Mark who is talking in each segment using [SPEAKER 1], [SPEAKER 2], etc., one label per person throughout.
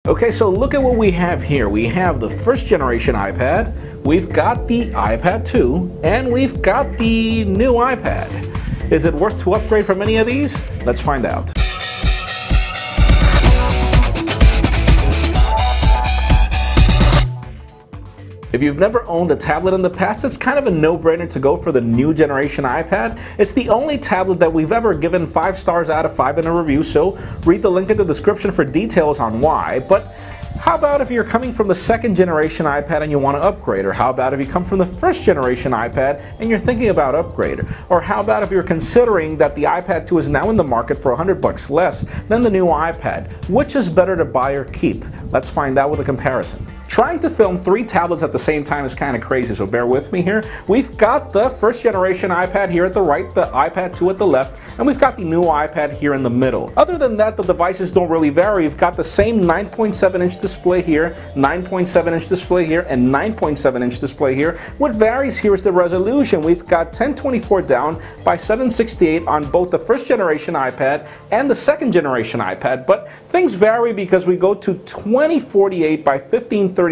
[SPEAKER 1] Okay, so look at what we have here. We have the first generation iPad, we've got the iPad 2, and we've got the new iPad. Is it worth to upgrade from any of these? Let's find out. If you've never owned a tablet in the past, it's kind of a no-brainer to go for the new generation iPad. It's the only tablet that we've ever given 5 stars out of 5 in a review, so read the link in the description for details on why. But how about if you're coming from the second generation iPad and you want to upgrade? Or how about if you come from the first generation iPad and you're thinking about upgrade? Or how about if you're considering that the iPad 2 is now in the market for $100 less than the new iPad? Which is better to buy or keep? Let's find out with a comparison. Trying to film 3 tablets at the same time is kind of crazy, so bear with me here. We've got the first generation iPad here at the right, the iPad 2 at the left, and we've got the new iPad here in the middle. Other than that, the devices don't really vary. We've got the same 9.7-inch display here, 9.7-inch display here, and 9.7-inch display here. What varies here is the resolution. We've got 1024 down by 768 on both the first generation iPad and the second generation iPad, but things vary because we go to 2048 by 1536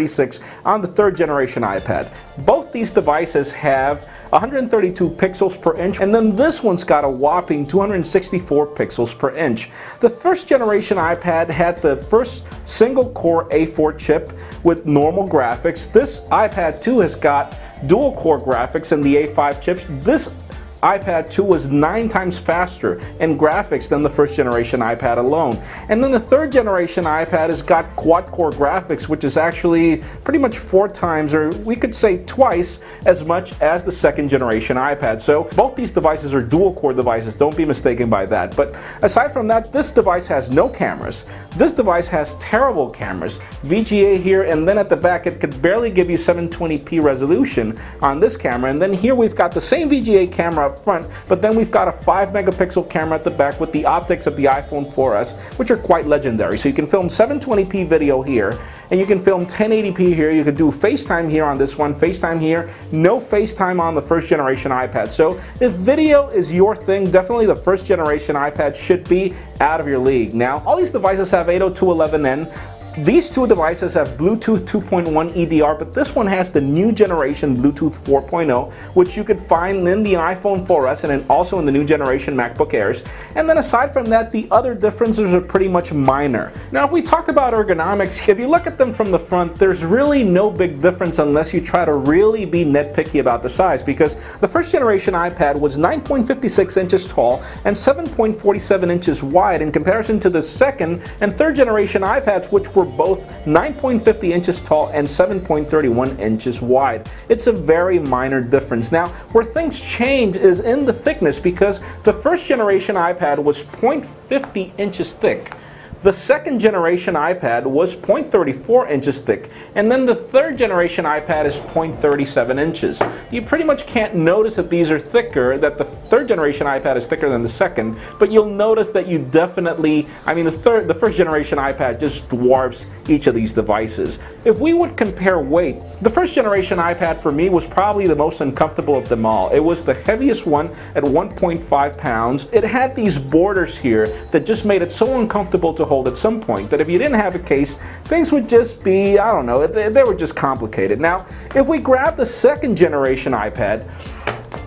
[SPEAKER 1] on the third generation iPad. Both these devices have 132 pixels per inch, and then this one's got a whopping 264 pixels per inch. The first generation iPad had the first single core A4 chip with normal graphics. This iPad 2 has got dual core graphics and the A5 chips. This iPad 2 was 9 times faster in graphics than the first generation iPad alone. And then the third generation iPad has got quad-core graphics, which is actually pretty much 4 times, or we could say twice, as much as the second generation iPad. So both these devices are dual-core devices, don't be mistaken by that. But aside from that, this device has no cameras. This device has terrible cameras. VGA here, and then at the back it could barely give you 720p resolution on this camera. And then here we've got the same VGA camera front, but then we've got a 5 megapixel camera at the back with the optics of the iPhone 4S, which are quite legendary. So you can film 720p video here, and you can film 1080p here. You could do FaceTime here on this one, FaceTime here, no FaceTime on the first generation iPad. So if video is your thing, definitely the first generation iPad should be out of your league. Now, all these devices have 802.11n. These two devices have Bluetooth 2.1 EDR, but this one has the new generation Bluetooth 4.0, which you could find in the iPhone 4S and also in the new generation MacBook Airs. And then aside from that, the other differences are pretty much minor. Now, if we talked about ergonomics, if you look at them from the front, there's really no big difference unless you try to really be nitpicky about the size, because the first generation iPad was 9.56 inches tall and 7.47 inches wide in comparison to the second and third generation iPads, which were both 9.50 inches tall and 7.31 inches wide. It's a very minor difference. Now, where things change is in the thickness, because the first generation iPad was 0.50 inches thick. The second generation iPad was 0.34 inches thick, and then the third generation iPad is 0.37 inches. You pretty much can't notice that these are thicker, that the third generation iPad is thicker than the second, but you'll notice that you definitely, the first generation iPad just dwarfs each of these devices. If we would compare weight, the first generation iPad for me was probably the most uncomfortable of them all. It was the heaviest one at 1.5 pounds. It had these borders here that just made it so uncomfortable to hold at some point that if you didn't have a case, things would just be, I don't know, they were just complicated. Now, if we grab the second generation iPad,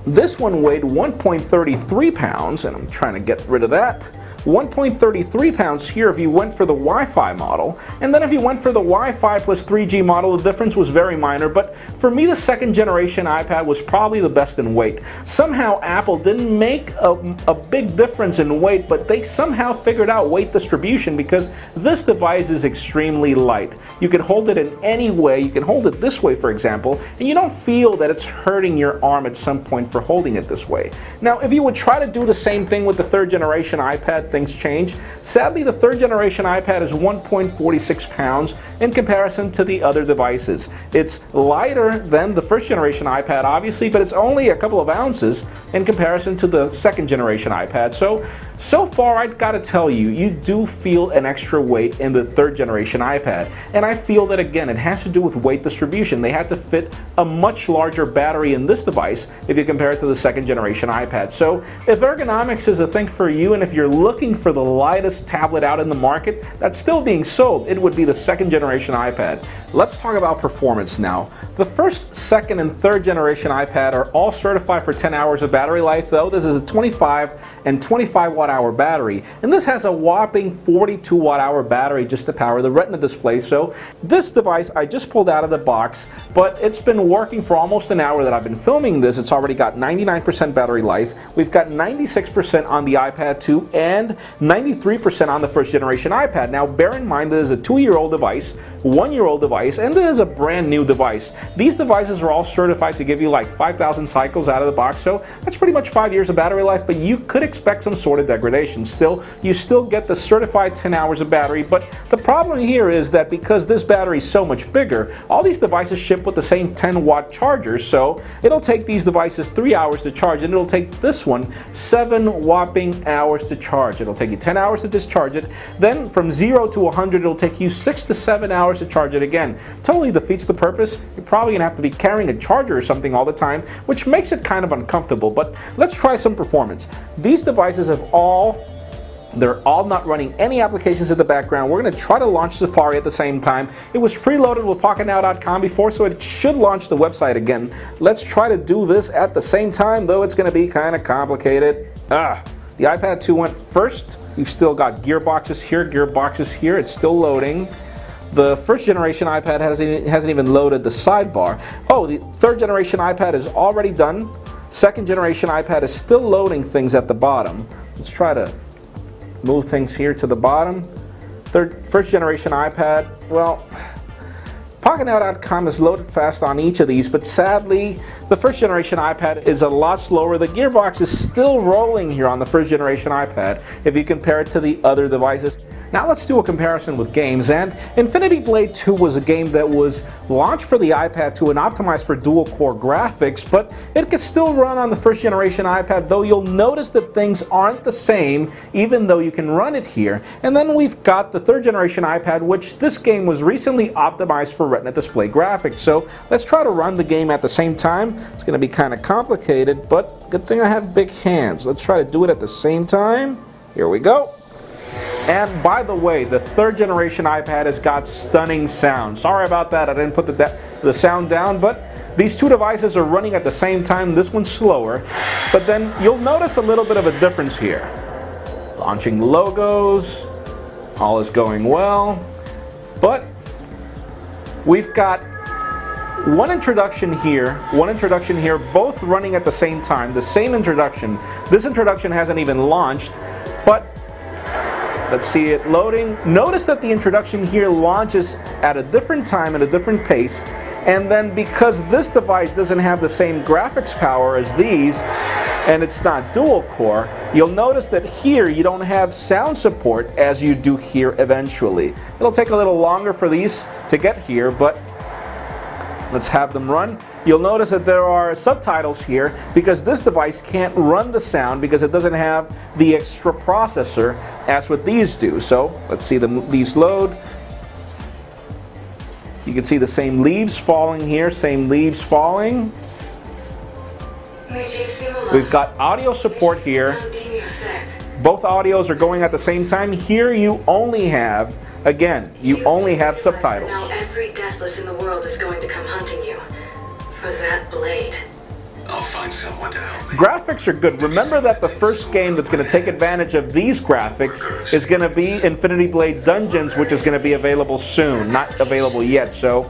[SPEAKER 1] this one weighed 1.33 pounds, and I'm trying to get rid of that. 1.33 pounds here if you went for the Wi-Fi model, and then if you went for the Wi-Fi plus 3G model, the difference was very minor. But for me, the second generation iPad was probably the best in weight. Somehow Apple didn't make a big difference in weight, but they somehow figured out weight distribution, because this device is extremely light. You can hold it in any way. You can hold it this way, for example, and you don't feel that it's hurting your arm at some point for holding it this way. Now, if you would try to do the same thing with the third generation iPad, things change. Sadly, the third generation iPad is 1.46 pounds in comparison to the other devices. It's lighter than the first generation iPad, obviously, but it's only a couple of ounces in comparison to the second generation iPad. So far, I've got to tell you, you do feel an extra weight in the third generation iPad. And I feel that, again, it has to do with weight distribution. They had to fit a much larger battery in this device if you compare it to the second generation iPad. So if ergonomics is a thing for you, and if you're looking looking for the lightest tablet out in the market that's still being sold, it would be the second generation iPad. Let's talk about performance now. The first, second, and third generation iPad are all certified for 10 hours of battery life, though. This is a 25 and 25 watt-hour battery, and this has a whopping 42 watt-hour battery just to power the Retina display. So this device I just pulled out of the box, but it's been working for almost an hour that I've been filming this. It's already got 99% battery life. We've got 96% on the iPad 2 and 93% on the first generation iPad. Now bear in mind, this is a 2-year-old device, 1-year-old device, and this is a brand new device. These devices are all certified to give you like 5,000 cycles out of the box, so that's pretty much 5 years of battery life, but you could expect some sort of degradation. Still, you still get the certified 10 hours of battery, but the problem here is that because this battery is so much bigger, all these devices ship with the same 10-watt charger, so it'll take these devices 3 hours to charge, and it'll take this one 7 whopping hours to charge. It'll take you 10 hours to discharge it, then from 0 to 100 it'll take you 6 to 7 hours to charge it again. Totally defeats the purpose. You're probably going to have to be carrying a charger or something all the time, which makes it kind of uncomfortable, but let's try some performance. These devices they're all not running any applications in the background. We're going to try to launch Safari at the same time. It was preloaded with PocketNow.com before, so it should launch the website again. Let's try to do this at the same time, though it's going to be kind of complicated. The iPad 2 went first. We've still got gearboxes here. It's still loading. The first generation iPad hasn't even loaded the sidebar. Oh, the third generation iPad is already done. Second generation iPad is still loading things at the bottom. Let's try to move things here to the bottom. First generation iPad, well, PocketNow.com is loaded fast on each of these, but sadly, the first generation iPad is a lot slower. The gearbox is still rolling here on the first generation iPad if you compare it to the other devices. Now let's do a comparison with games, and Infinity Blade 2 was a game that was launched for the iPad 2 and optimized for dual-core graphics, but it could still run on the first generation iPad, though you'll notice that things aren't the same even though you can run it here. And then we've got the third generation iPad, which this game was recently optimized for Retina display graphics. So let's try to run the game at the same time. It's going to be kind of complicated, but good thing I have big hands. Let's try to do it at the same time. Here we go. And by the way, the third generation iPad has got stunning sound. Sorry about that, I didn't put the sound down, but these two devices are running at the same time. This one's slower, but then you'll notice a little bit of a difference here. Launching logos, all is going well, but we've got one introduction here, both running at the same time, the same introduction. This introduction hasn't even launched, but let's see it loading. Notice that the introduction here launches at a different time, at a different pace, and then because this device doesn't have the same graphics power as these, and it's not dual core, you'll notice that here you don't have sound support as you do here eventually. It'll take a little longer for these to get here, but let's have them run. You'll notice that there are subtitles here because this device can't run the sound because it doesn't have the extra processor as what these do. So let's see these load. You can see the same leaves falling here, same leaves falling. We've got audio support here. Both audios are going at the same time. Here you only have, again, you only have subtitles.
[SPEAKER 2] Now every deathless in the world is going to come hunting you for that blade.
[SPEAKER 3] I'll find someone to help me.
[SPEAKER 1] Graphics are good. Remember that the first game that's going to take advantage of these graphics is going to be Infinity Blade Dungeons, which is going to be available soon. Not available yet, so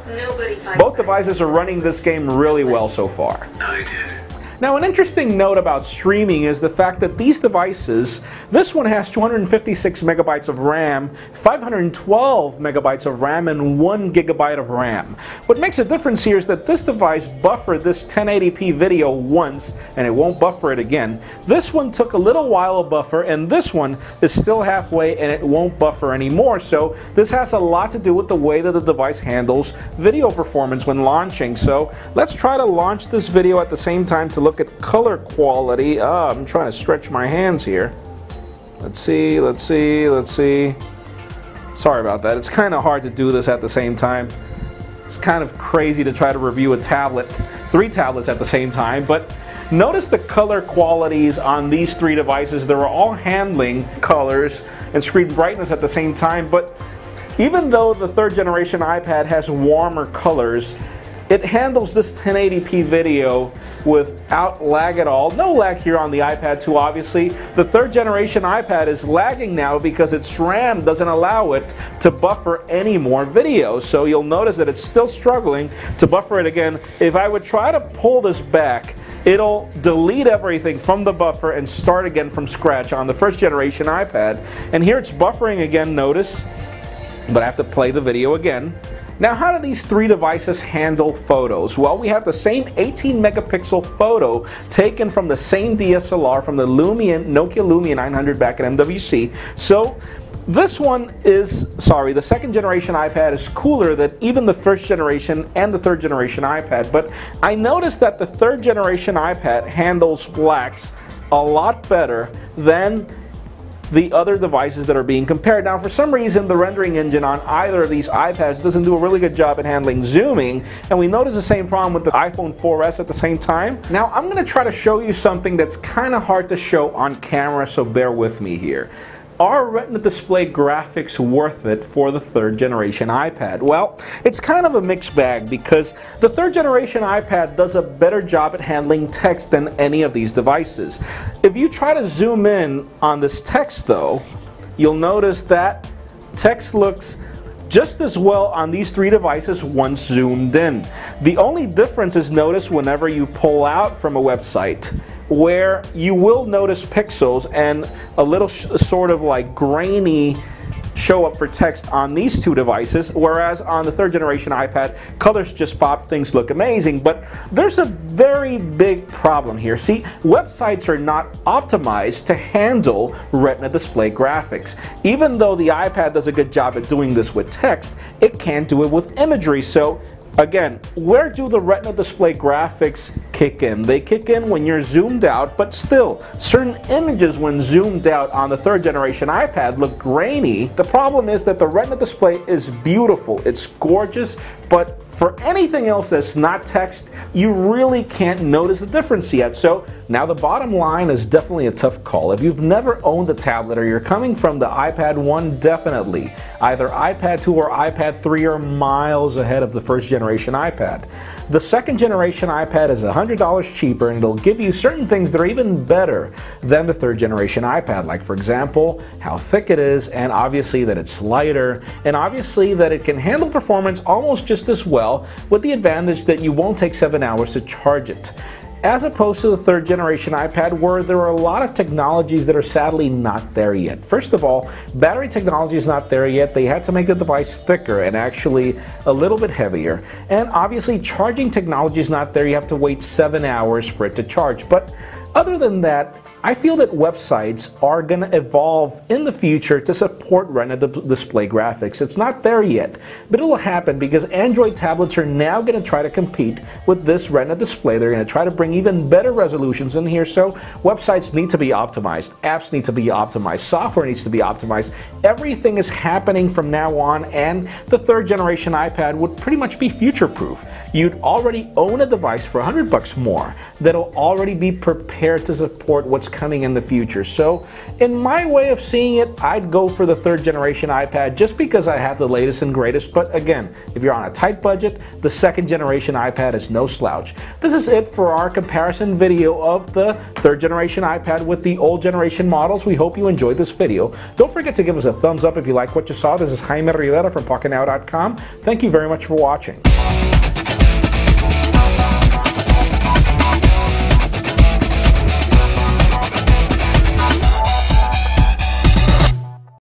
[SPEAKER 1] both devices are running this game really well so far.
[SPEAKER 3] I did.
[SPEAKER 1] Now, an interesting note about streaming is the fact that these devices, this one has 256 megabytes of RAM, 512 megabytes of RAM, and 1 gigabyte of RAM. What makes a difference here is that this device buffered this 1080p video once, and it won't buffer it again. This one took a little while to buffer, and this one is still halfway, and it won't buffer anymore. So this has a lot to do with the way that the device handles video performance when launching. So let's try to launch this video at the same time to look at color quality. I'm trying to stretch my hands here. Let's see. Sorry about that. It's kind of hard to do this at the same time. It's kind of crazy to try to review a tablet, 3 tablets at the same time, but Notice the color qualities on these three devices. They were all handling colors and screen brightness at the same time, but even though the third generation iPad has warmer colors, it handles this 1080p video without lag at all. No lag here on the iPad 2, obviously. The third generation iPad is lagging now because its RAM doesn't allow it to buffer any more video. So you'll notice that it's still struggling to buffer it again. If I would try to pull this back, it'll delete everything from the buffer and start again from scratch on the first generation iPad. And here it's buffering again, notice. But I have to play the video again. Now, how do these three devices handle photos? Well, we have the same 18 megapixel photo taken from the same DSLR from the Nokia Lumia 900 back at MWC. So this one is, the second generation iPad is cooler than even the first generation and the third generation iPad. But I noticed that the third generation iPad handles blacks a lot better than the other devices that are being compared. Now, for some reason, the rendering engine on either of these iPads doesn't do a really good job at handling zooming, and we notice the same problem with the iPhone 4S at the same time. Now, I'm going to try to show you something that's kind of hard to show on camera, so bear with me here. Are Retina display graphics worth it for the third generation iPad? Well, it's kind of a mixed bag because the third generation iPad does a better job at handling text than any of these devices. If you try to zoom in on this text though, you'll notice that text looks just as well on these three devices once zoomed in. The only difference is notice whenever you pull out from a website, where you will notice pixels and a little sort of like grainy show up for text on these two devices, whereas on the third generation iPad, colors just pop, things look amazing. But there's a very big problem here. See, websites are not optimized to handle Retina display graphics. Even though the iPad does a good job at doing this with text, it can't do it with imagery. So again, where do the Retina display graphics kick in? They kick in when you're zoomed out, but still, certain images when zoomed out on the third generation iPad look grainy. The problem is that the Retina display is beautiful, it's gorgeous, but for anything else that's not text, you really can't notice the difference yet. So now the bottom line is definitely a tough call. If you've never owned a tablet or you're coming from the iPad 1, definitely. Either iPad 2 or iPad 3 are miles ahead of the first generation iPad. The second generation iPad is $100 cheaper and it'll give you certain things that are even better than the third generation iPad, like for example, how thick it is, and obviously that it's lighter, and obviously that it can handle performance almost just as well, with the advantage that you won't take 7 hours to charge it. As opposed to the third generation iPad, where there are a lot of technologies that are sadly not there yet. First of all, battery technology is not there yet. They had to make the device thicker and actually a little bit heavier. And obviously charging technology is not there. You have to wait 7 hours for it to charge. But other than that, I feel that websites are going to evolve in the future to support Retina display graphics. It's not there yet, but it will happen because Android tablets are now going to try to compete with this Retina display. They're going to try to bring even better resolutions in here, so websites need to be optimized, apps need to be optimized, software needs to be optimized. Everything is happening from now on, and the third generation iPad would pretty much be future-proof. You'd already own a device for $100 more that'll already be prepared to support what's coming in the future. So in my way of seeing it, I'd go for the third generation iPad just because I have the latest and greatest. But again, if you're on a tight budget, the second generation iPad is no slouch. This is it for our comparison video of the third generation iPad with the old generation models. We hope you enjoyed this video. Don't forget to give us a thumbs up if you like what you saw. This is Jaime Rivera from PocketNow.com. Thank you very much for watching.